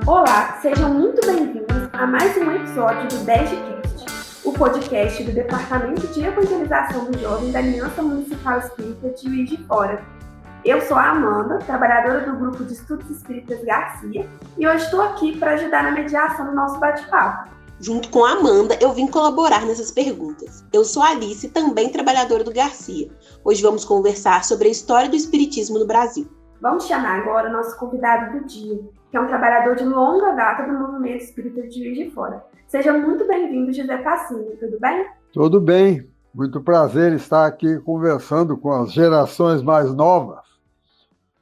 Olá, sejam muito bem-vindos a mais um episódio do DEGCast, o podcast do Departamento de Evangelização do Jovem da Aliança Municipal Espírita de Juiz de Fora. Eu sou a Amanda, trabalhadora do Grupo de Estudos Espíritas Garcia, e hoje estou aqui para ajudar na mediação do nosso bate-papo. Junto com a Amanda, eu vim colaborar nessas perguntas. Eu sou a Alice, também trabalhadora do Garcia. Hoje vamos conversar sobre a história do espiritismo no Brasil. Vamos chamar agora o nosso convidado do dia, que é um trabalhador de longa data do movimento espírita de Juiz de Fora. Seja muito bem-vindo, José Pacini, tudo bem? Tudo bem, muito prazer estar aqui conversando com as gerações mais novas,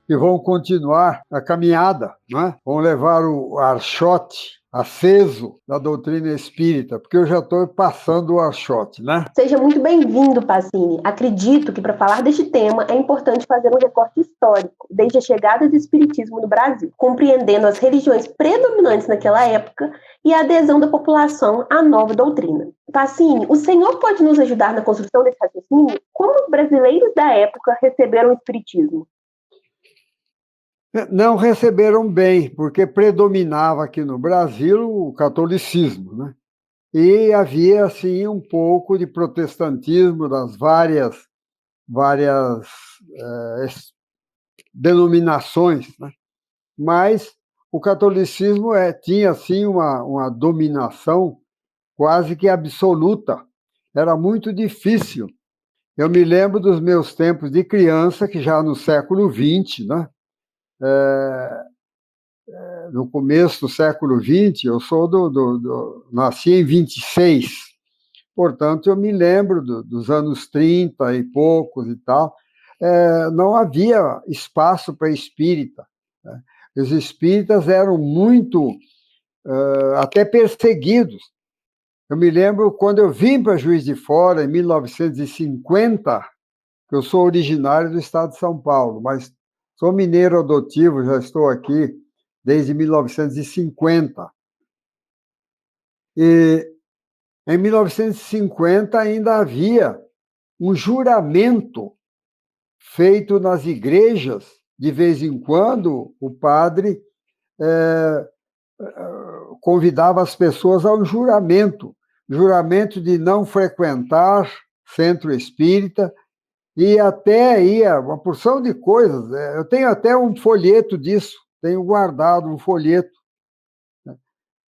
que vão continuar a caminhada, né? Vão levar o archote aceso da doutrina espírita, porque eu já estou passando o archote, né? Seja muito bem-vindo, Pacini. Acredito que para falar deste tema é importante fazer um recorte histórico, desde a chegada do espiritismo no Brasil, compreendendo as religiões predominantes naquela época e a adesão da população à nova doutrina. Pacini, o senhor pode nos ajudar na construção desse raciocínio? Como os brasileiros da época receberam o espiritismo? Não receberam bem, porque predominava aqui no Brasil o catolicismo, né? E havia, assim, um pouco de protestantismo das várias denominações, né? Mas o catolicismo tinha, assim, uma dominação quase que absoluta. Era muito difícil. Eu me lembro dos meus tempos de criança, que já no século XX, né? No começo do século XX, eu sou nasci em 26, portanto, eu me lembro dos anos 30 e poucos e tal, não havia espaço para espírita, né? Os espíritas eram muito, até perseguidos. Eu me lembro quando eu vim para Juiz de Fora, em 1950, que eu sou originário do estado de São Paulo, mas sou mineiro adotivo, já estou aqui desde 1950. E em 1950 ainda havia um juramento feito nas igrejas. De vez em quando, o padre convidava as pessoas ao juramento de não frequentar centro espírita, e até ia uma porção de coisas. Eu tenho até um folheto disso, tenho guardado um folheto, né,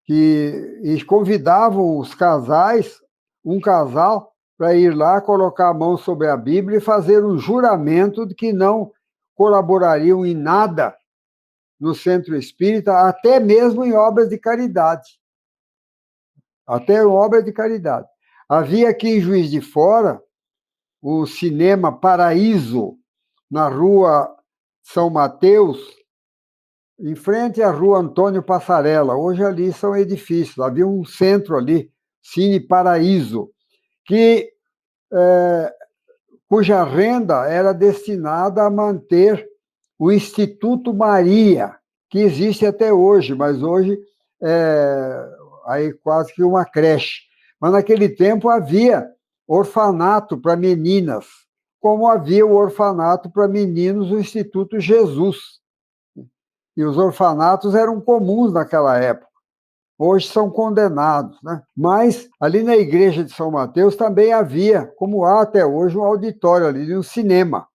e convidavam os casais, um casal, para ir lá, colocar a mão sobre a Bíblia e fazer um juramento de que não colaborariam em nada no centro espírita, até mesmo em obras de caridade. Até em obras de caridade. Havia aqui em Juiz de Fora o Cinema Paraíso, na rua São Mateus, em frente à rua Antônio Passarella. Hoje ali são edifícios. Havia um centro ali, Cine Paraíso, cuja renda era destinada a manter o Instituto Maria, que existe até hoje, mas hoje aí quase que uma creche. Mas naquele tempo havia orfanato para meninas, como havia o orfanato para meninos do Instituto Jesus. E os orfanatos eram comuns naquela época. Hoje são condenados, né? Mas ali na igreja de São Mateus também havia, como há até hoje, um auditório ali, um cinema.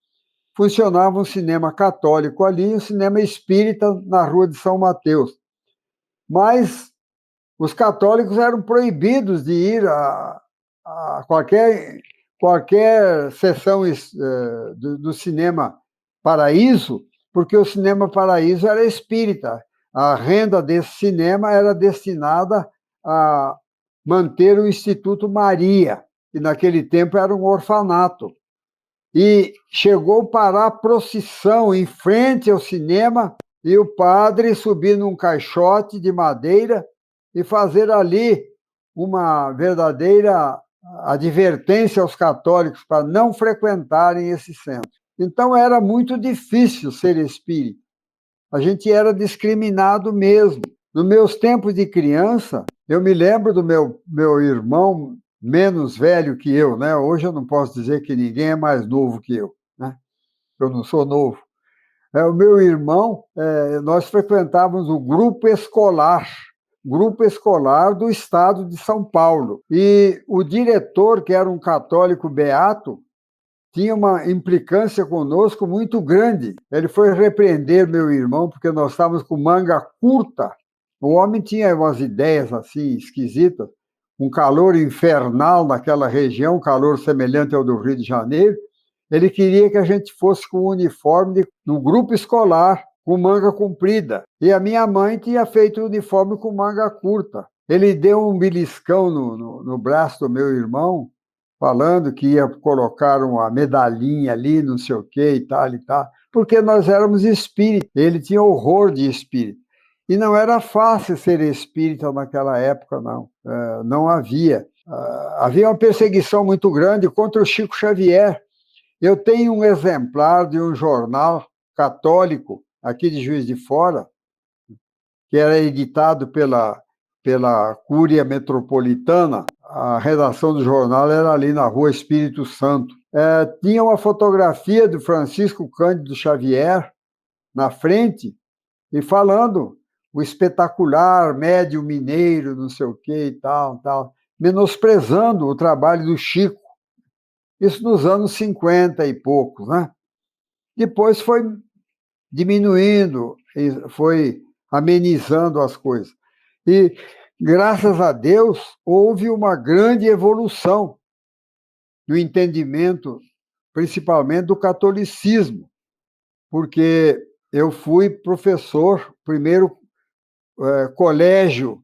Funcionava um cinema católico ali e um cinema espírita na rua de São Mateus. Mas os católicos eram proibidos de ir a qualquer sessão do Cinema Paraíso, porque o Cinema Paraíso era espírita. A renda desse cinema era destinada a manter o Instituto Maria, que naquele tempo era um orfanato. E chegou para a procissão em frente ao cinema e o padre subir num caixote de madeira e fazer ali uma verdadeira advertência aos católicos para não frequentarem esse centro. Então, era muito difícil ser espírita. A gente era discriminado mesmo. Nos meus tempos de criança, eu me lembro do meu irmão menos velho que eu, né? Hoje eu não posso dizer que ninguém é mais novo que eu, né? Eu não sou novo. O meu irmão, nós frequentávamos o grupo escolar do estado de São Paulo. E o diretor, que era um católico beato, tinha uma implicância conosco muito grande. Ele foi repreender meu irmão, porque nós estávamos com manga curta. O homem tinha umas ideias assim esquisitas, um calor infernal naquela região, calor semelhante ao do Rio de Janeiro. Ele queria que a gente fosse com o uniforme no grupo escolar, com manga comprida. E a minha mãe tinha feito o uniforme com manga curta. Ele deu um beliscão no braço do meu irmão, falando que ia colocar uma medalhinha ali, não sei o quê e tal, porque nós éramos espíritas. Ele tinha horror de espírito. E não era fácil ser espírita naquela época, não. Não havia. Havia uma perseguição muito grande contra o Chico Xavier. Eu tenho um exemplar de um jornal católico aqui de Juiz de Fora, que era editado pela Cúria Metropolitana. A redação do jornal era ali na Rua Espírito Santo. Tinha uma fotografia do Francisco Cândido Xavier na frente e falando o espetacular médium mineiro, não sei o quê e tal, menosprezando o trabalho do Chico. Isso nos anos 50 e poucos, né? Depois foi diminuindo, foi amenizando as coisas. E, graças a Deus, houve uma grande evolução no entendimento, principalmente do catolicismo, porque eu fui professor, primeiro colégio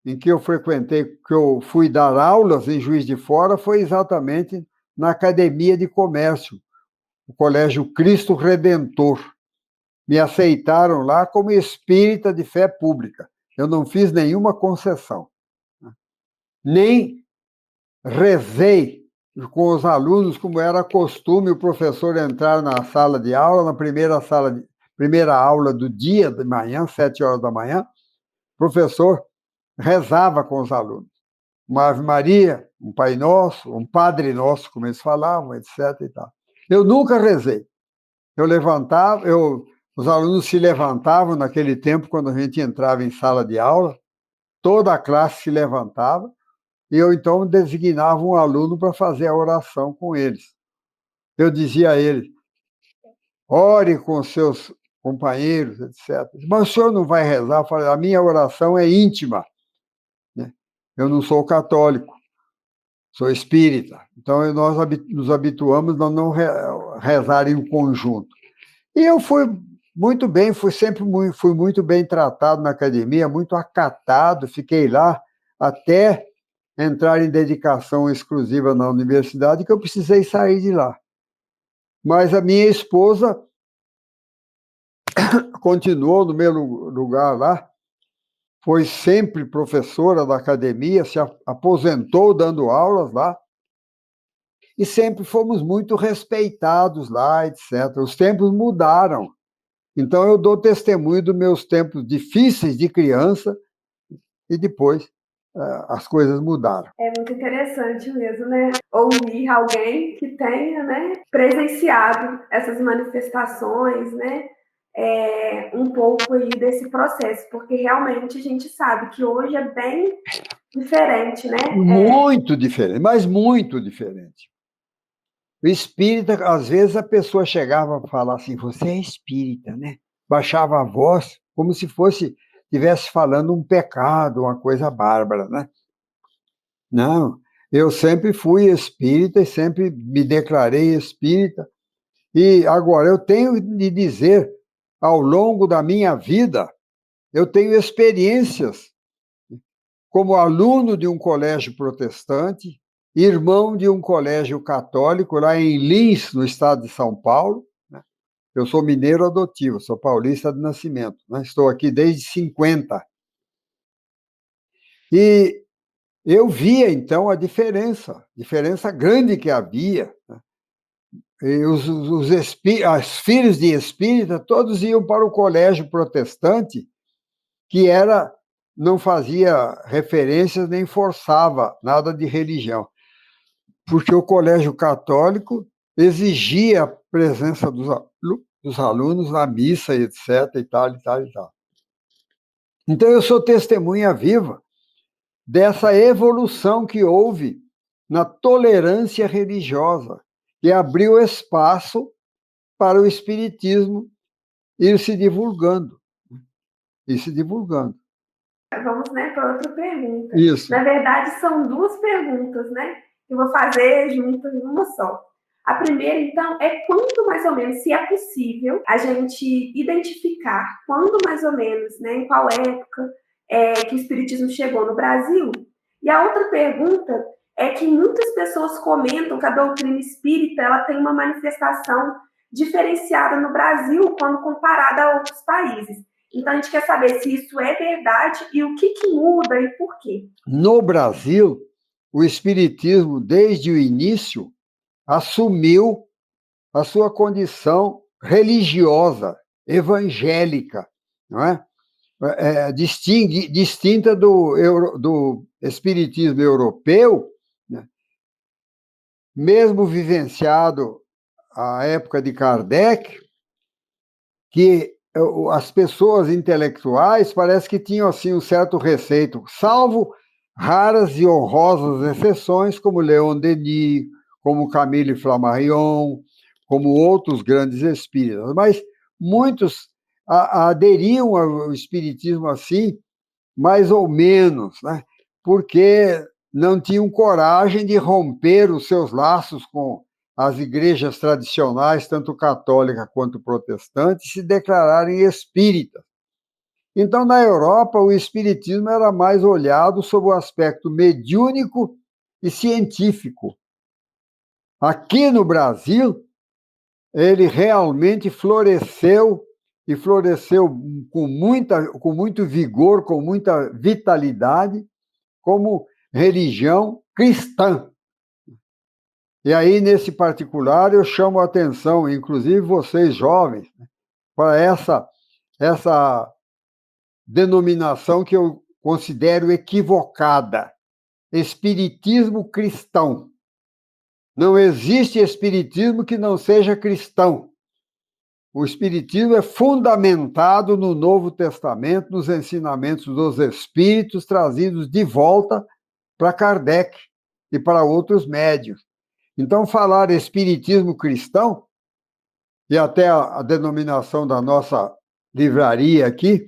em que eu frequentei, que eu fui dar aulas em Juiz de Fora, foi exatamente na Academia de Comércio, o Colégio Cristo Redentor. Me aceitaram lá como espírita de fé pública. Eu não fiz nenhuma concessão. Nem rezei com os alunos, como era costume o professor entrar na sala de aula, na primeira aula do dia, de manhã, 7 horas da manhã, o professor rezava com os alunos. Uma Ave Maria, um Pai Nosso, um Padre Nosso, como eles falavam, etc. E tal. Eu nunca rezei. Eu levantava, os alunos se levantavam naquele tempo, quando a gente entrava em sala de aula, toda a classe se levantava, e eu, então, designava um aluno para fazer a oração com eles. Eu dizia a ele, ore com seus companheiros, etc. Mas o senhor não vai rezar? Eu falei, a minha oração é íntima. Né? Eu não sou católico, sou espírita. Então, nós nos habituamos a não rezar em conjunto. E eu fui muito bem, fui muito bem tratado na academia, muito acatado, fiquei lá até entrar em dedicação exclusiva na universidade, que eu precisei sair de lá. Mas a minha esposa continuou no meu lugar lá, foi sempre professora da academia, se aposentou dando aulas lá, e sempre fomos muito respeitados lá, etc. Os tempos mudaram. Então, eu dou testemunho dos meus tempos difíceis de criança e depois as coisas mudaram. É muito interessante mesmo, né? Ouvir alguém que tenha, né, presenciado essas manifestações, né? Um pouco aí desse processo, porque realmente a gente sabe que hoje é bem diferente, né? Muito diferente, mas muito diferente. O espírita, às vezes a pessoa chegava a falar assim, você é espírita, né? Baixava a voz, como se estivesse falando um pecado, uma coisa bárbara, né? Não, eu sempre fui espírita e sempre me declarei espírita. E agora, eu tenho de dizer, ao longo da minha vida, eu tenho experiências como aluno de um colégio protestante, irmão de um colégio católico lá em Lins, no estado de São Paulo. Eu sou mineiro adotivo, sou paulista de nascimento. Estou aqui desde 50. E eu via, então, a diferença grande que havia. E os filhos de espírita, todos iam para o colégio protestante, que não fazia referências nem forçava nada de religião, porque o colégio católico exigia a presença dos alunos na missa, etc, e tal, e tal, e tal. Então, eu sou testemunha viva dessa evolução que houve na tolerância religiosa, que abriu espaço para o espiritismo ir se divulgando. Ir se divulgando. Vamos, né, para outra pergunta. Isso. Na verdade, são duas perguntas, né? Que eu vou fazer juntas em uma só. A primeira, então, é quando mais ou menos, se é possível, a gente identificar quando mais ou menos, né, em qual época que o espiritismo chegou no Brasil. E a outra pergunta é que muitas pessoas comentam que a doutrina espírita ela tem uma manifestação diferenciada no Brasil quando comparada a outros países. Então, a gente quer saber se isso é verdade e o que muda e por quê. No Brasil, o espiritismo, desde o início, assumiu a sua condição religiosa, evangélica, não é? Distinta do espiritismo europeu, né? Mesmo vivenciado a época de Kardec, que as pessoas intelectuais parece que tinham assim um certo receio, salvo raras e honrosas exceções, como Leon Denis, como Camille Flammarion, como outros grandes espíritas. Mas muitos aderiam ao espiritismo assim, mais ou menos, né? Porque não tinham coragem de romper os seus laços com as igrejas tradicionais, tanto católica quanto protestante, se declararem espíritas. Então, na Europa, o espiritismo era mais olhado sob o aspecto mediúnico e científico. Aqui no Brasil, ele realmente floresceu, e floresceu com muito vigor, com muita vitalidade, como religião cristã. E aí, nesse particular, eu chamo a atenção, inclusive vocês jovens, para essa denominação que eu considero equivocada: espiritismo cristão. Não existe espiritismo que não seja cristão. O espiritismo é fundamentado no Novo Testamento, nos ensinamentos dos espíritos trazidos de volta para Kardec e para outros médiuns. Então, falar espiritismo cristão, e até a denominação da nossa livraria aqui,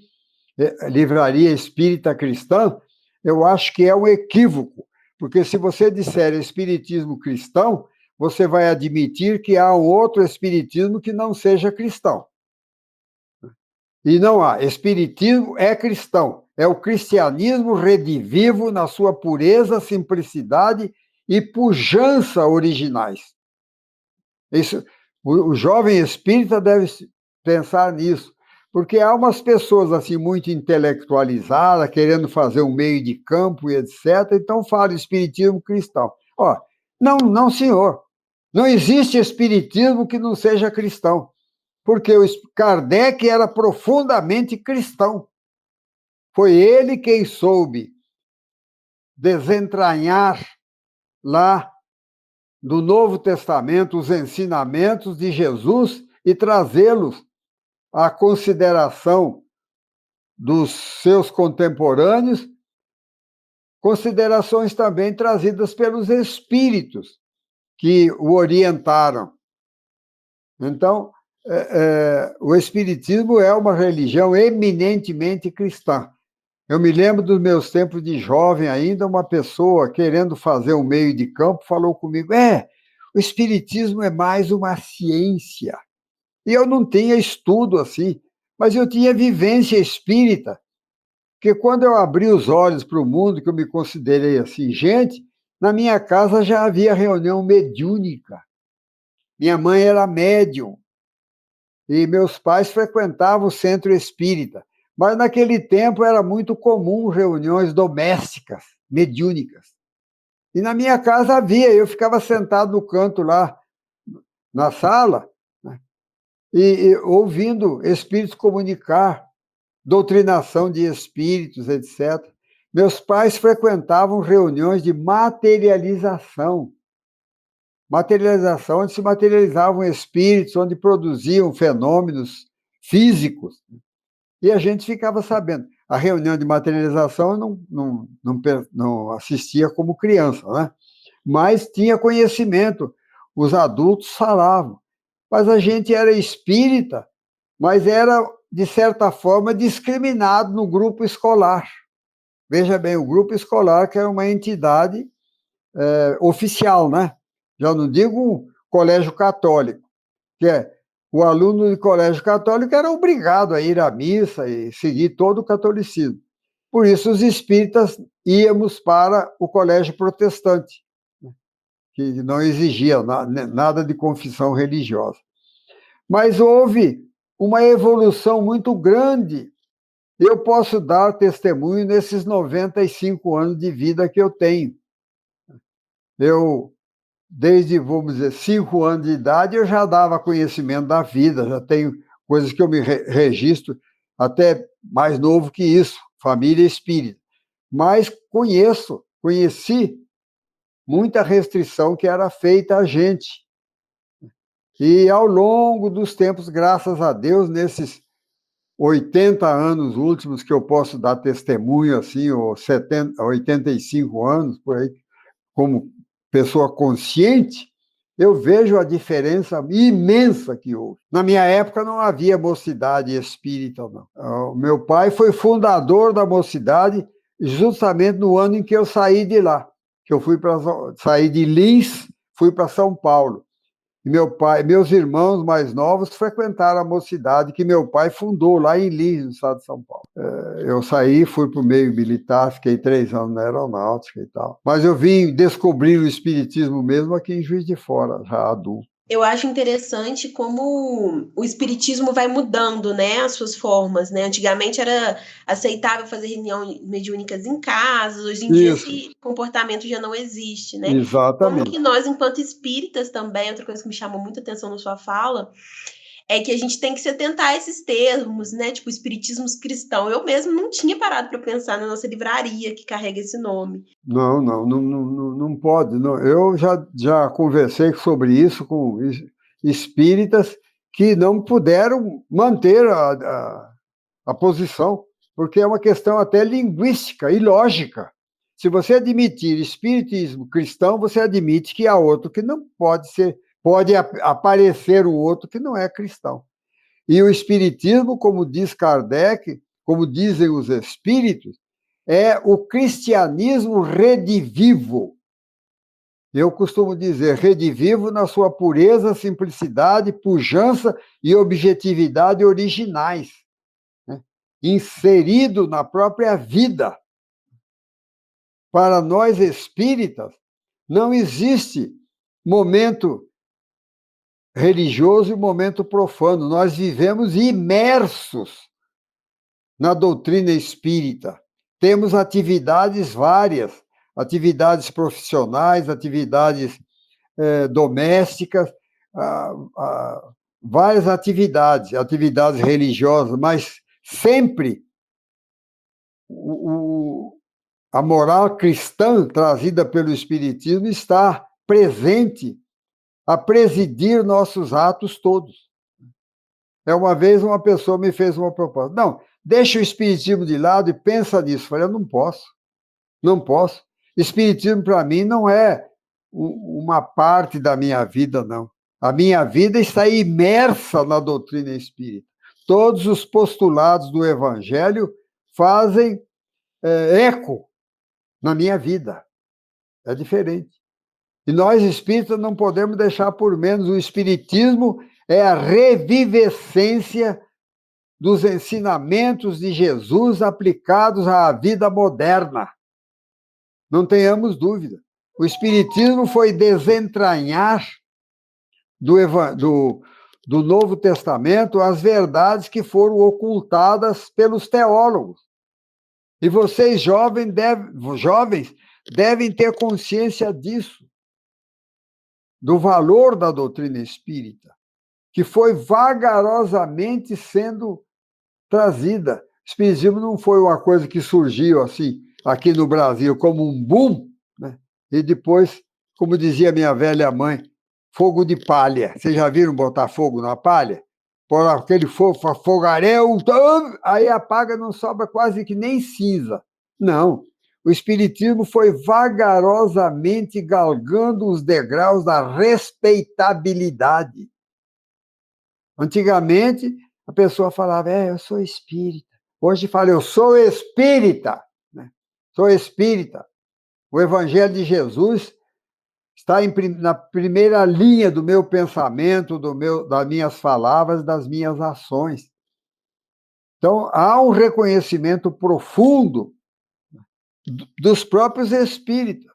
Livraria Espírita Cristã, eu acho que é um equívoco, porque se você disser espiritismo cristão, você vai admitir que há um outro espiritismo que não seja cristão. E não há. Espiritismo é cristão. É o cristianismo redivivo na sua pureza, simplicidade e pujança originais. Isso, o jovem espírita deve pensar nisso, porque há umas pessoas assim muito intelectualizadas, querendo fazer um meio de campo e etc., então fala espiritismo cristão. Não, senhor. Não existe espiritismo que não seja cristão, porque o Kardec era profundamente cristão. Foi ele quem soube desentranhar lá do Novo Testamento os ensinamentos de Jesus e trazê-los à consideração dos seus contemporâneos, considerações também trazidas pelos espíritos que o orientaram. Então, o espiritismo é uma religião eminentemente cristã. Eu me lembro dos meus tempos de jovem ainda, uma pessoa querendo fazer um meio de campo falou comigo, o espiritismo é mais uma ciência. E eu não tinha estudo assim, mas eu tinha vivência espírita, porque quando eu abri os olhos para o mundo, que eu me considerei assim, gente, na minha casa já havia reunião mediúnica. Minha mãe era médium, e meus pais frequentavam o centro espírita. Mas naquele tempo era muito comum reuniões domésticas, mediúnicas. E na minha casa havia, eu ficava sentado no canto lá, na sala, né, e ouvindo espíritos comunicar, doutrinação de espíritos, etc. Meus pais frequentavam reuniões de materialização. materialização, onde se materializavam espíritos, onde produziam fenômenos físicos, e a gente ficava sabendo. A reunião de materialização eu não assistia como criança, né? Mas tinha conhecimento, os adultos falavam. Mas a gente era espírita, mas era, de certa forma, discriminado no grupo escolar. Veja bem, o grupo escolar, que é uma entidade oficial, né? Já não digo um colégio católico, que é o aluno de colégio católico era obrigado a ir à missa e seguir todo o catolicismo. Por isso, os espíritas íamos para o colégio protestante, que não exigia nada de confissão religiosa. Mas houve uma evolução muito grande. Eu posso dar testemunho nesses 95 anos de vida que eu tenho. Desde, vamos dizer, 5 anos de idade, eu já dava conhecimento da vida, já tenho coisas que eu me registro, até mais novo que isso, família espírita. Mas conheci muita restrição que era feita a gente. E ao longo dos tempos, graças a Deus, nesses 80 anos últimos que eu posso dar testemunho, assim, ou 85 anos, por aí, como pessoa consciente, eu vejo a diferença imensa que houve. Na minha época não havia mocidade espírita, não. O meu pai foi fundador da mocidade justamente no ano em que eu saí de lá, que eu saí de Lins, fui para São Paulo. E meus irmãos mais novos frequentaram a mocidade que meu pai fundou lá em Lins, no estado de São Paulo. Eu saí, fui para o meio militar, fiquei 3 anos na aeronáutica e tal. Mas eu vim descobrir o espiritismo mesmo aqui em Juiz de Fora, já adulto. Eu acho interessante como o espiritismo vai mudando, né, as suas formas, né? Antigamente era aceitável fazer reuniões mediúnicas em casa, hoje em dia esse comportamento já não existe, né? Exatamente. Como que nós, enquanto espíritas também, outra coisa que me chamou muita atenção na sua fala, é que a gente tem que se atentar a esses termos, né? Tipo, espiritismo cristão. Eu mesmo não tinha parado para pensar na nossa livraria que carrega esse nome. Não pode. Não. Eu já conversei sobre isso com espíritas que não puderam manter a posição, porque é uma questão até linguística e lógica. Se você admitir espiritismo cristão, você admite que há outro que não pode ser. Pode aparecer o outro que não é cristão. E o espiritismo, como diz Kardec, como dizem os espíritos, é o cristianismo redivivo. Eu costumo dizer redivivo na sua pureza, simplicidade, pujança e objetividade originais, né? Inserido na própria vida. Para nós espíritas, não existe momento religioso e momento profano. Nós vivemos imersos na doutrina espírita. Temos atividades várias, atividades profissionais, atividades domésticas, várias atividades religiosas, mas sempre a moral cristã trazida pelo Espiritismo está presente a presidir nossos atos todos. Uma vez uma pessoa me fez uma proposta. Não, deixa o espiritismo de lado e pensa nisso. Eu falei, eu não posso. Espiritismo, para mim, não é uma parte da minha vida, não. A minha vida está imersa na doutrina espírita. Todos os postulados do Evangelho fazem eco na minha vida. É diferente. E nós, espíritas, não podemos deixar por menos. O espiritismo é a revivescência dos ensinamentos de Jesus aplicados à vida moderna. Não tenhamos dúvida. O espiritismo foi desentranhar do Novo Testamento as verdades que foram ocultadas pelos teólogos. E vocês, jovens, devem ter consciência disso, do valor da doutrina espírita, que foi vagarosamente sendo trazida. O espiritismo não foi uma coisa que surgiu assim, aqui no Brasil, como um boom, né? E depois, como dizia minha velha mãe, fogo de palha. Vocês já viram botar fogo na palha? Pôr aquele fogaréu, aí apaga, não sobra quase que nem cinza. Não. O Espiritismo foi vagarosamente galgando os degraus da respeitabilidade. Antigamente, a pessoa falava, eu sou espírita. Hoje fala, eu sou espírita. Né? Sou espírita. O Evangelho de Jesus está na primeira linha do meu pensamento, das minhas palavras, das minhas ações. Então, há um reconhecimento profundo dos próprios espíritas.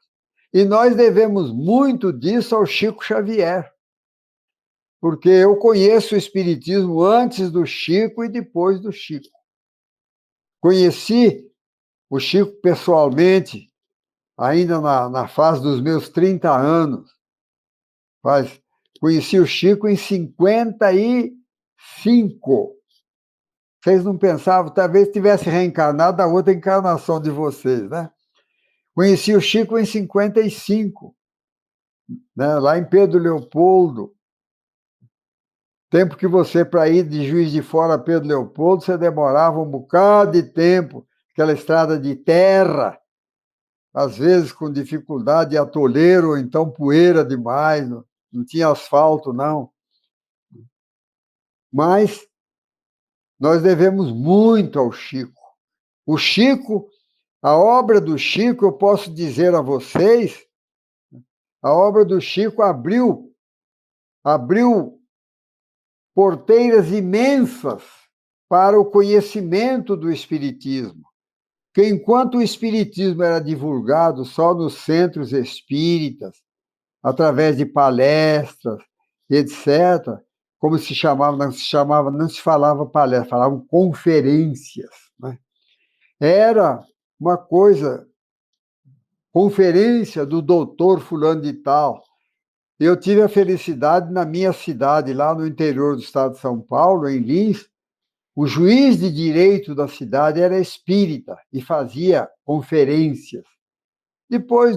E nós devemos muito disso ao Chico Xavier. Porque eu conheço o espiritismo antes do Chico e depois do Chico. Conheci o Chico pessoalmente, ainda na fase dos meus 30 anos. Conheci o Chico em 55. Vocês não pensavam, talvez tivesse reencarnado a outra encarnação de vocês, né? Conheci o Chico em 55, né? Lá em Pedro Leopoldo. Tempo que você, para ir de Juiz de Fora a Pedro Leopoldo, você demorava um bocado de tempo, aquela estrada de terra, às vezes com dificuldade de atoleiro, ou então poeira demais, não tinha asfalto, não. Mas nós devemos muito ao Chico. O Chico, a obra do Chico, eu posso dizer a vocês, a obra do Chico abriu porteiras imensas para o conhecimento do Espiritismo. Porque enquanto o Espiritismo era divulgado só nos centros espíritas, através de palestras, etc., como se chamava, não se falava palestra, falavam conferências. Né? Era uma coisa, conferência do doutor fulano de tal. Eu tive a felicidade, na minha cidade, lá no interior do estado de São Paulo, em Lins, o juiz de direito da cidade era espírita e fazia conferências. Depois,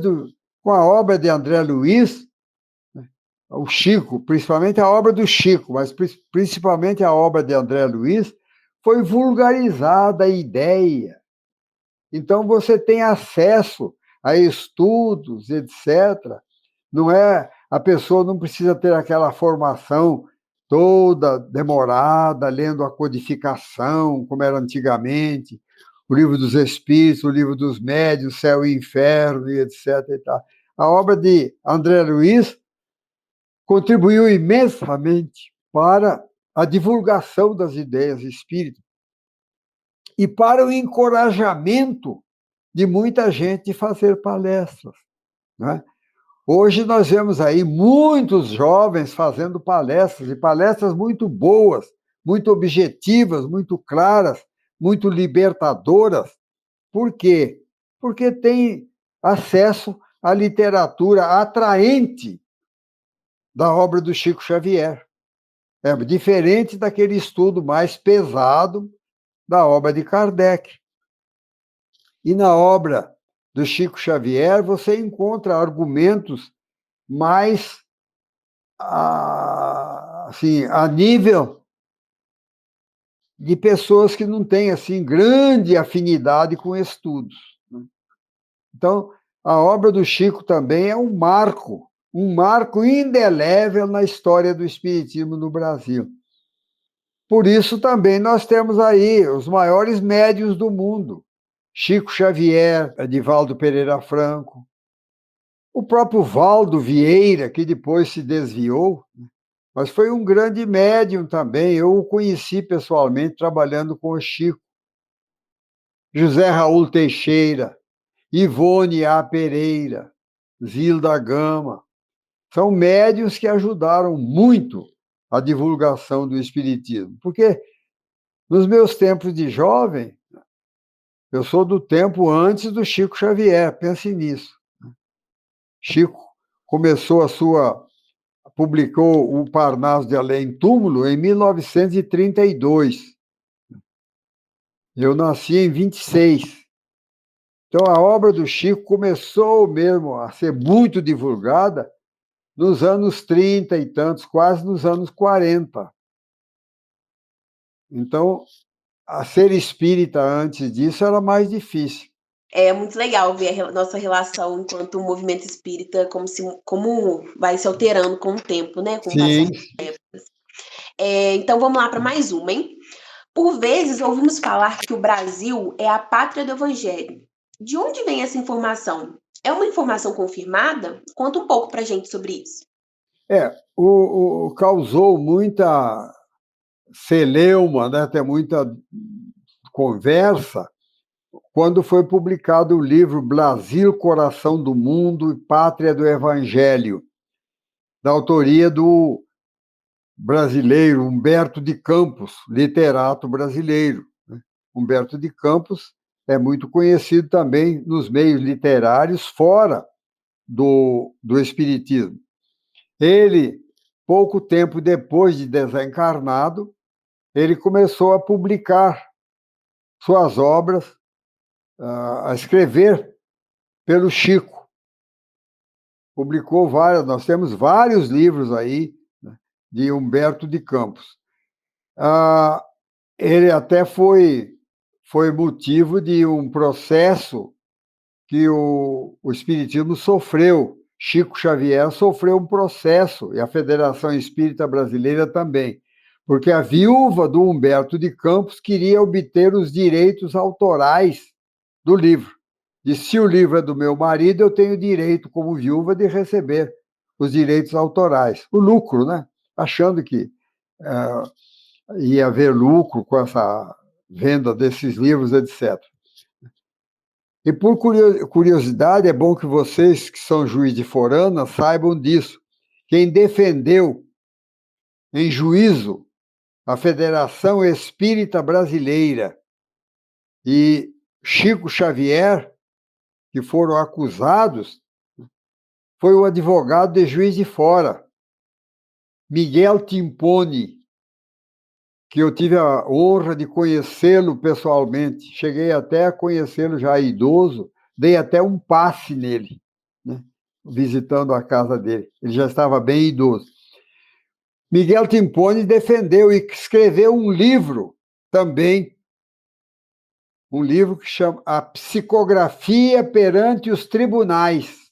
com a obra de André Luiz, o Chico, principalmente a obra do Chico, mas principalmente a obra de André Luiz, foi vulgarizada a ideia. Então, você tem acesso a estudos, etc. Não é, a pessoa não precisa ter aquela formação toda demorada, lendo a codificação, como era antigamente, o Livro dos Espíritos, o Livro dos Médiuns, Céu e Inferno, e etc. E tal. A obra de André Luiz contribuiu imensamente para a divulgação das ideias espíritas e para o encorajamento de muita gente fazer palestras. Né? Hoje nós vemos aí muitos jovens fazendo palestras, e palestras muito boas, muito objetivas, muito claras, muito libertadoras. Por quê? Porque tem acesso à literatura atraente da obra do Chico Xavier. É diferente daquele estudo mais pesado da obra de Kardec. E na obra do Chico Xavier, você encontra argumentos mais assim, a nível de pessoas que não têm assim, grande afinidade com estudos. Então, a obra do Chico também é um marco indelével na história do espiritismo no Brasil. Por isso também nós temos aí os maiores médiuns do mundo. Chico Xavier, Edivaldo Pereira Franco, o próprio Valdo Vieira, que depois se desviou, mas foi um grande médium também. Eu o conheci pessoalmente trabalhando com o Chico. José Raul Teixeira, Ivone A. Pereira, Zilda Gama, são médiuns que ajudaram muito a divulgação do espiritismo. Porque nos meus tempos de jovem, eu sou do tempo antes do Chico Xavier, pense nisso. Chico publicou o Parnaso de Além Túmulo em 1932. Eu nasci em 26. Então, a obra do Chico começou mesmo a ser muito divulgada nos anos 30 e tantos, quase nos anos 40. Então, a ser espírita antes disso era mais difícil. É muito legal ver a nossa relação enquanto movimento espírita, como vai se alterando com o tempo, né? Com o passar Sim. das épocas. Então vamos lá para mais uma, hein? Por vezes ouvimos falar que o Brasil é a pátria do Evangelho. De onde vem essa informação? É uma informação confirmada? Conta um pouco para a gente sobre isso. Causou muita celeuma, né? Tem muita conversa, quando foi publicado o livro Brasil, Coração do Mundo e Pátria do Evangelho, da autoria do brasileiro Humberto de Campos, literato brasileiro. Humberto de Campos é muito conhecido também nos meios literários fora do espiritismo. Ele, pouco tempo depois de desencarnado, ele começou a publicar suas obras, a escrever pelo Chico. Publicou várias, nós temos vários livros aí, né, de Humberto de Campos. Ele até foi motivo de um processo que o Espiritismo sofreu. Chico Xavier sofreu um processo, e a Federação Espírita Brasileira também, porque a viúva do Humberto de Campos queria obter os direitos autorais do livro. Disse: se o livro é do meu marido, eu tenho direito, como viúva, de receber os direitos autorais. O lucro, né? Achando que ia haver lucro com essa venda desses livros, etc. E por curiosidade, é bom que vocês, que são juiz de forana, saibam disso. Quem defendeu em juízo a Federação Espírita Brasileira e Chico Xavier, que foram acusados, foi o advogado de Juiz de Fora, Miguel Timpone, que eu tive a honra de conhecê-lo pessoalmente. Cheguei até a conhecê-lo já idoso, dei até um passe nele, né, visitando a casa dele. Ele já estava bem idoso. Miguel Timpone defendeu e escreveu um livro também, um livro que chama A Psicografia perante os Tribunais.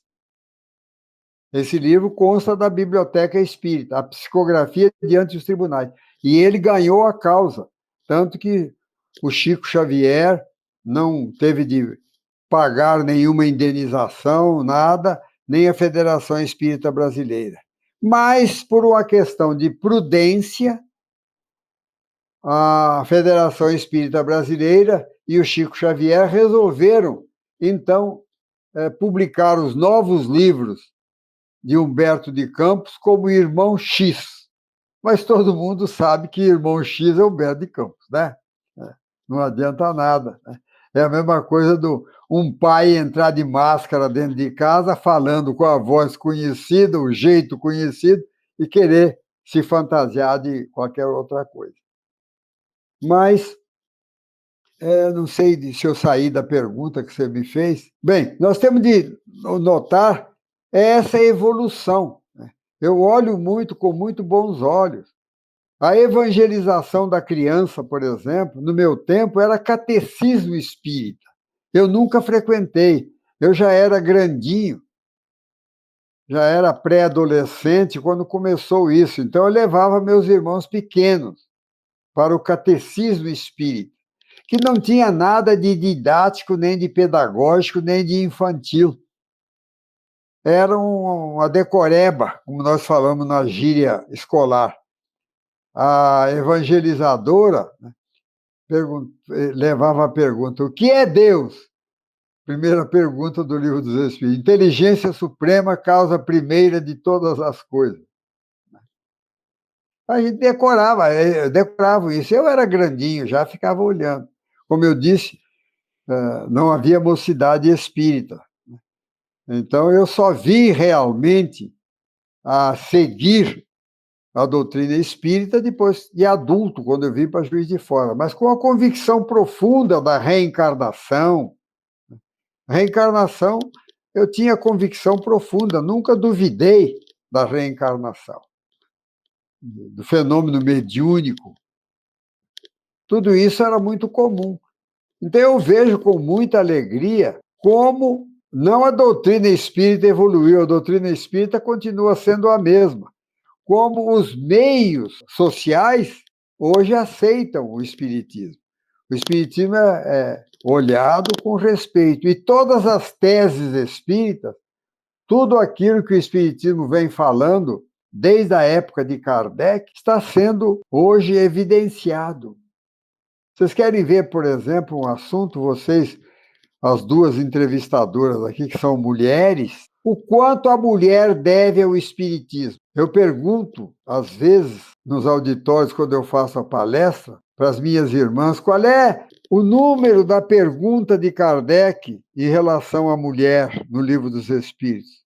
Esse livro consta da Biblioteca Espírita, A Psicografia diante dos Tribunais. E ele ganhou a causa, tanto que o Chico Xavier não teve de pagar nenhuma indenização, nada, nem a Federação Espírita Brasileira. Mas, por uma questão de prudência, a Federação Espírita Brasileira e o Chico Xavier resolveram, então, publicar os novos livros de Humberto de Campos como Irmão X. Mas todo mundo sabe que Irmão X é Humberto de Campos, né? Não adianta nada, né? É a mesma coisa do um pai entrar de máscara dentro de casa, falando com a voz conhecida, o jeito conhecido, e querer se fantasiar de qualquer outra coisa. Mas, não sei se eu saí da pergunta que você me fez. Bem, nós temos de notar essa evolução. Eu olho com muito bons olhos. A evangelização da criança, por exemplo, no meu tempo, era catecismo espírita. Eu nunca frequentei. Eu já era grandinho, já era pré-adolescente quando começou isso. Então, eu levava meus irmãos pequenos para o catecismo espírita, que não tinha nada de didático, nem de pedagógico, nem de infantil. Era uma decoreba, como nós falamos na gíria escolar. A evangelizadora, né, levava a pergunta: o que é Deus? Primeira pergunta do Livro dos Espíritos. Inteligência suprema, causa primeira de todas as coisas. A gente decorava isso. Eu era grandinho, já ficava olhando. Como eu disse, não havia mocidade espírita. Então, eu só vi realmente a seguir a doutrina espírita depois de adulto, quando eu vim para Juiz de Fora, mas com a convicção profunda da reencarnação. Reencarnação, eu tinha convicção profunda, nunca duvidei da reencarnação, do fenômeno mediúnico. Tudo isso era muito comum. Então, eu vejo com muita alegria como não a doutrina espírita evoluiu, a doutrina espírita continua sendo a mesma. Como os meios sociais hoje aceitam o espiritismo. O espiritismo é olhado com respeito. E todas as teses espíritas, tudo aquilo que o espiritismo vem falando desde a época de Kardec, está sendo hoje evidenciado. Vocês querem ver, por exemplo, um assunto, vocês, as duas entrevistadoras aqui, que são mulheres, o quanto a mulher deve ao espiritismo? Eu pergunto, às vezes, nos auditórios, quando eu faço a palestra, para as minhas irmãs, qual é o número da pergunta de Kardec em relação à mulher no Livro dos Espíritos.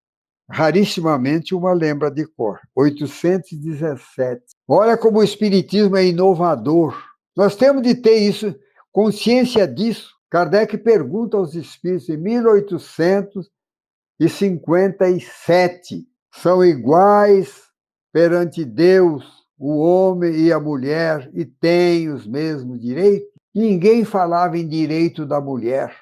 Rarissimamente uma lembra de cor, 817. Olha como o espiritismo é inovador. Nós temos de ter isso, consciência disso. Kardec pergunta aos espíritos em 1857: são iguais perante Deus o homem e a mulher e têm os mesmos direitos? Ninguém falava em direito da mulher.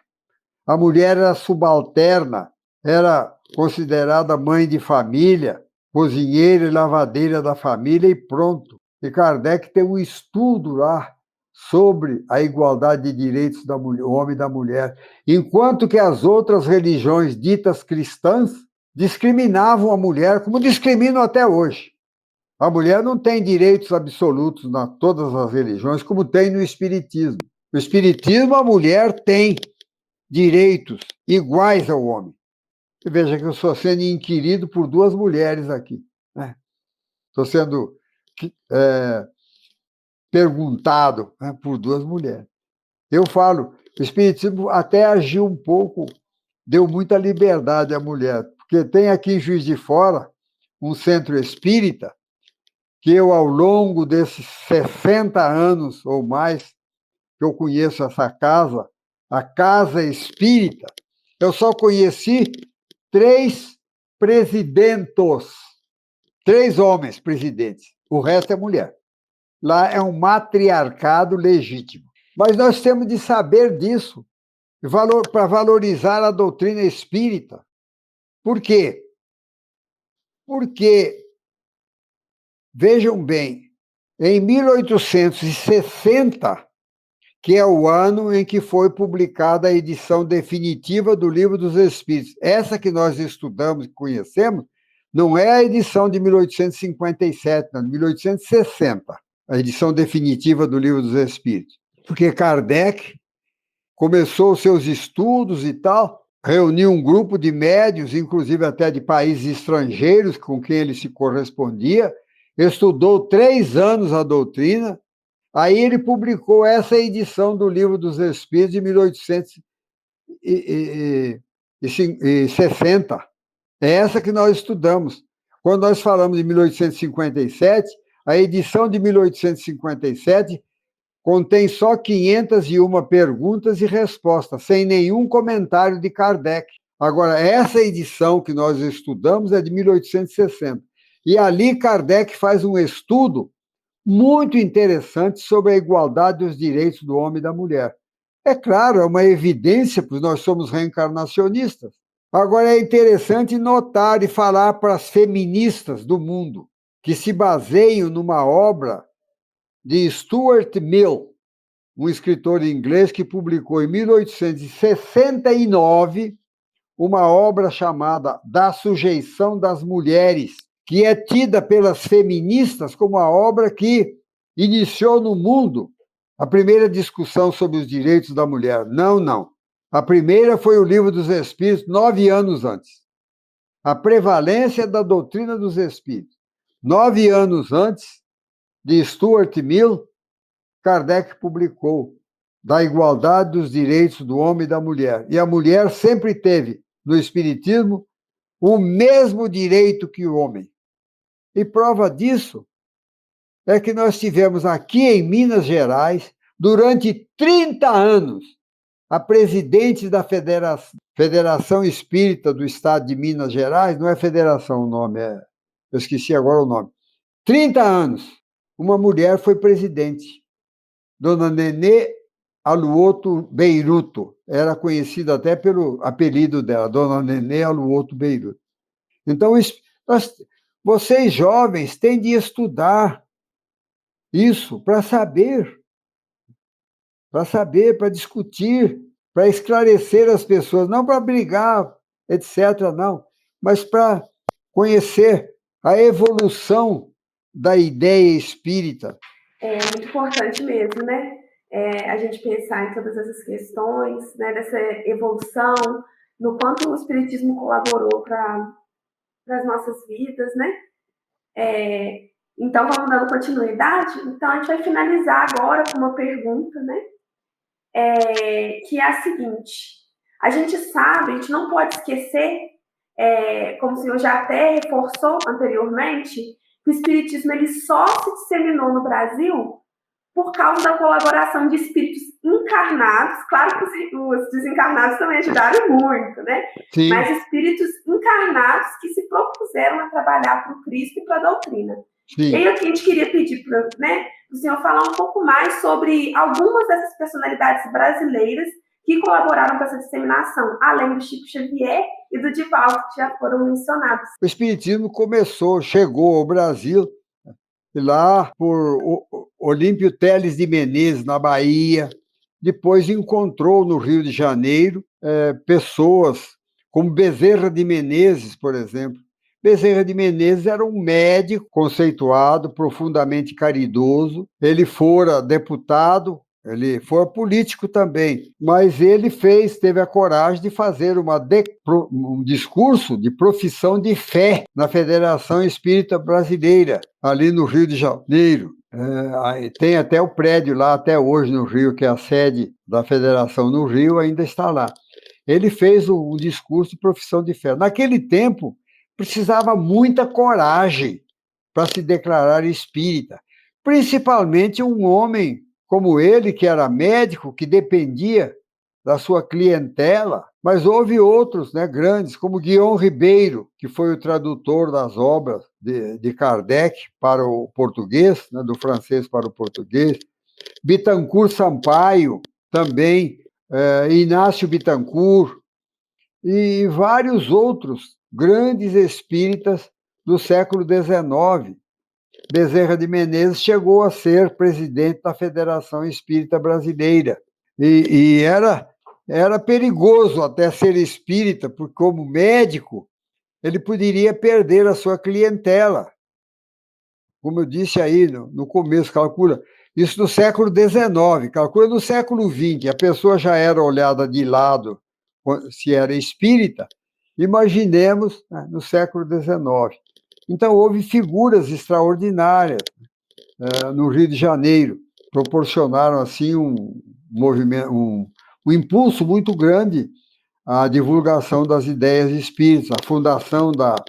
A mulher era subalterna, era considerada mãe de família, cozinheira e lavadeira da família e pronto. E Kardec tem um estudo lá sobre a igualdade de direitos do homem e da mulher, enquanto que as outras religiões ditas cristãs discriminavam a mulher, como discriminam até hoje. A mulher não tem direitos absolutos em todas as religiões, como tem no Espiritismo. No Espiritismo, a mulher tem direitos iguais ao homem. E veja que eu estou sendo inquirido por duas mulheres aqui, né? Estou sendo perguntado, né, por duas mulheres. Eu falo, o Espiritismo até agiu um pouco, deu muita liberdade à mulher, porque tem aqui em Juiz de Fora um centro espírita que eu, ao longo desses 60 anos ou mais que eu conheço essa casa, a Casa Espírita, eu só conheci 3 presidentos, 3 homens presidentes, o resto é mulher. Lá é um matriarcado legítimo. Mas nós temos de saber disso, para valorizar a doutrina espírita. Por quê? Porque, vejam bem, em 1860, que é o ano em que foi publicada a edição definitiva do Livro dos Espíritos. Essa que nós estudamos e conhecemos, não é a edição de 1857, não, de 1860, a edição definitiva do Livro dos Espíritos. Porque Kardec começou os seus estudos e tal, reuniu um grupo de médiuns, inclusive até de países estrangeiros, com quem ele se correspondia, estudou 3 anos a doutrina. Aí ele publicou essa edição do Livro dos Espíritos de 1860. É essa que nós estudamos. Quando nós falamos de 1857, a edição de 1857 contém só 501 perguntas e respostas, sem nenhum comentário de Kardec. Agora, essa edição que nós estudamos é de 1860. E ali Kardec faz um estudo muito interessante sobre a igualdade dos direitos do homem e da mulher. É claro, é uma evidência, pois nós somos reencarnacionistas. Agora, é interessante notar e falar para as feministas do mundo que se baseiam numa obra de Stuart Mill, um escritor inglês que publicou em 1869 uma obra chamada Da Sujeição das Mulheres, que é tida pelas feministas como a obra que iniciou no mundo a primeira discussão sobre os direitos da mulher. Não, não. A primeira foi o Livro dos Espíritos, 9 anos antes. A Prevalência da Doutrina dos Espíritos. 9 anos antes de Stuart Mill, Kardec publicou Da Igualdade dos Direitos do Homem e da Mulher. E a mulher sempre teve, no Espiritismo, o mesmo direito que o homem. E prova disso é que nós tivemos aqui em Minas Gerais, durante 30 anos, a presidente da Federação Espírita do Estado de Minas Gerais, não é federação o nome, eu esqueci agora o nome. 30 anos, uma mulher foi presidente. Dona Nenê Aluoto Beiruto, era conhecida até pelo apelido dela, Dona Nenê Aluoto Beiruto. Então, vocês jovens têm de estudar isso para saber, para discutir, para esclarecer as pessoas, não para brigar, etc., não, mas para conhecer a evolução da ideia espírita. É muito importante mesmo, né? A gente pensar em todas essas questões, né, dessa evolução, no quanto o Espiritismo colaborou para as nossas vidas, né? Então, vamos dando continuidade. Então, a gente vai finalizar agora com uma pergunta, né? Que é a seguinte: a gente sabe, a gente não pode esquecer, como o senhor já até reforçou anteriormente, que o Espiritismo ele só se disseminou no Brasil por causa da colaboração de espíritos encarnados. Claro que os desencarnados também ajudaram muito, né? Sim. Mas espíritos encarnados que se propuseram a trabalhar para o Cristo e para a doutrina. Sim. E aí a gente queria pedir para o senhor falar um pouco mais sobre algumas dessas personalidades brasileiras que colaboraram com essa disseminação, além do Chico Xavier e do Divaldo, que já foram mencionados. O Espiritismo chegou ao Brasil lá por Olímpio Teles de Menezes, na Bahia. Depois encontrou no Rio de Janeiro pessoas como Bezerra de Menezes, por exemplo. Bezerra de Menezes era um médico conceituado, profundamente caridoso. Ele fora deputado, ele foi político também, mas ele teve a coragem de fazer um discurso de profissão de fé na Federação Espírita Brasileira, ali no Rio de Janeiro. Tem até o prédio lá, até hoje no Rio, que é a sede da Federação no Rio, ainda está lá. Ele fez um discurso de profissão de fé. Naquele tempo, precisava muita coragem para se declarar espírita, principalmente um homem como ele, que era médico, que dependia da sua clientela, mas houve outros, né, grandes, como Guion Ribeiro, que foi o tradutor das obras de Kardec para o português, né, do francês para o português, Bittencourt Sampaio, também, Inácio Bittencourt, e vários outros grandes espíritas do século XIX. Bezerra de Menezes chegou a ser presidente da Federação Espírita Brasileira. E era perigoso até ser espírita, porque, como médico, ele poderia perder a sua clientela. Como eu disse aí no começo, calcula isso no século XIX, calcula no século XX, a pessoa já era olhada de lado se era espírita, imaginemos, né, no século XIX. Então, houve figuras extraordinárias no Rio de Janeiro, proporcionaram, assim, um movimento, um impulso muito grande à divulgação das ideias espíritas, a fundação da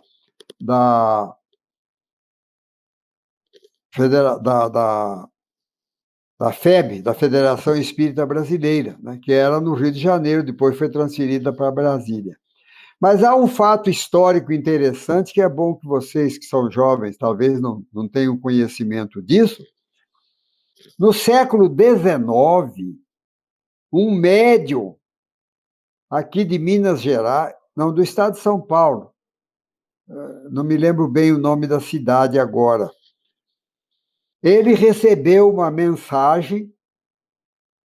FEB, da Federação Espírita Brasileira, né, que era no Rio de Janeiro, depois foi transferida para Brasília. Mas há um fato histórico interessante, que é bom que vocês, que são jovens, talvez não tenham conhecimento disso. No século XIX, um médium aqui de Minas Gerais, não, do estado de São Paulo, não me lembro bem o nome da cidade agora, ele recebeu uma mensagem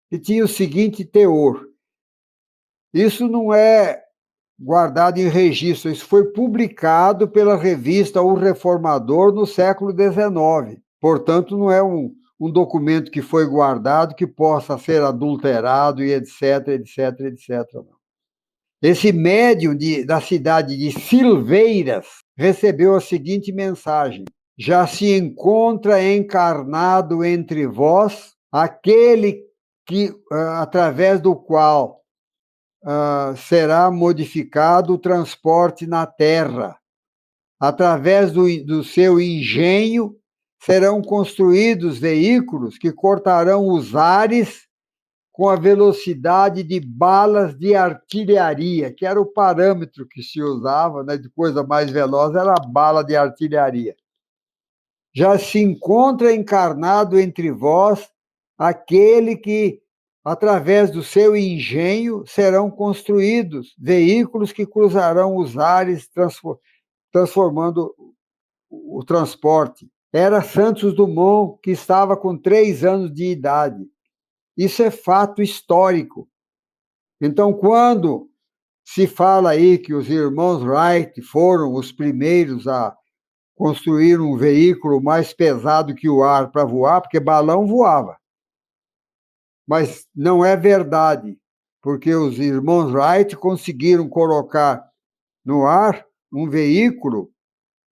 que tinha o seguinte teor: isso não é guardado em registro, isso foi publicado pela revista O Reformador no século XIX. Portanto, não é um documento que foi guardado, que possa ser adulterado e etc, etc, etc. Esse médium da cidade de Silveiras recebeu a seguinte mensagem: já se encontra encarnado entre vós aquele que, através do qual será modificado o transporte na terra. Através do seu engenho serão construídos veículos que cortarão os ares com a velocidade de balas de artilharia, que era o parâmetro que se usava, né, de coisa mais veloz, era a bala de artilharia. Já se encontra encarnado entre vós aquele que, através do seu engenho, serão construídos veículos que cruzarão os ares, transformando o transporte. Era Santos Dumont, que estava com 3 anos de idade. Isso é fato histórico. Então, quando se fala aí que os irmãos Wright foram os primeiros a construir um veículo mais pesado que o ar para voar, porque balão voava. Mas não é verdade, porque os irmãos Wright conseguiram colocar no ar um veículo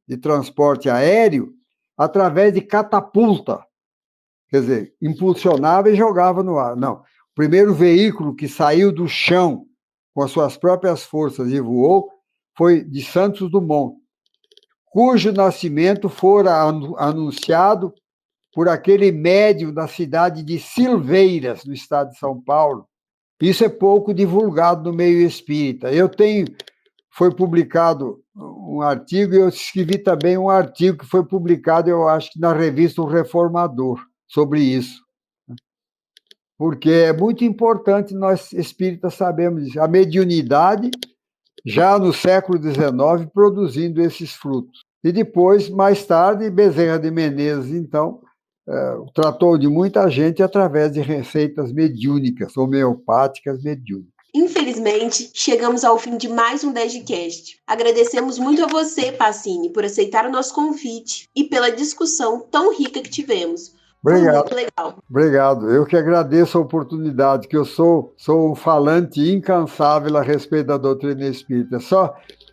de transporte aéreo através de catapulta. Quer dizer, impulsionava e jogava no ar. Não. O primeiro veículo que saiu do chão com as suas próprias forças e voou foi de Santos Dumont, cujo nascimento fora anunciado por aquele médium da cidade de Silveiras, no estado de São Paulo. Isso é pouco divulgado no meio espírita. Foi publicado um artigo, e eu escrevi também um artigo que foi publicado, eu acho que na revista O Reformador, sobre isso. Porque é muito importante nós espíritas sabermos isso. A mediunidade, já no século XIX, produzindo esses frutos. E depois, mais tarde, Bezerra de Menezes, então, tratou de muita gente através de receitas mediúnicas, homeopáticas mediúnicas. Infelizmente, chegamos ao fim de mais um Degcast. Agradecemos muito a você, Pacini, por aceitar o nosso convite e pela discussão tão rica que tivemos. Obrigado. Foi muito legal. Obrigado. Eu que agradeço a oportunidade, que eu sou um falante incansável a respeito da doutrina espírita.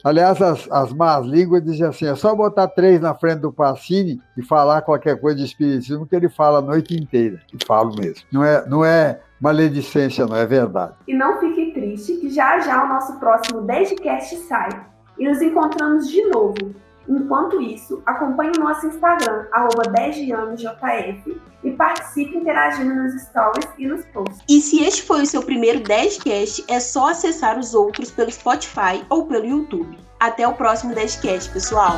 Aliás, as más línguas dizem assim, é só botar 3 na frente do Pacini e falar qualquer coisa de espiritismo, que ele fala a noite inteira. E falo mesmo. Não é maledicência, não é verdade. E não fique triste, que já já o nosso próximo Degcast sai. E nos encontramos de novo. Enquanto isso, acompanhe o nosso Instagram, @10anosjf, e participe interagindo nos stories e nos posts. E se este foi o seu primeiro Degcast, é só acessar os outros pelo Spotify ou pelo YouTube. Até o próximo Degcast, pessoal!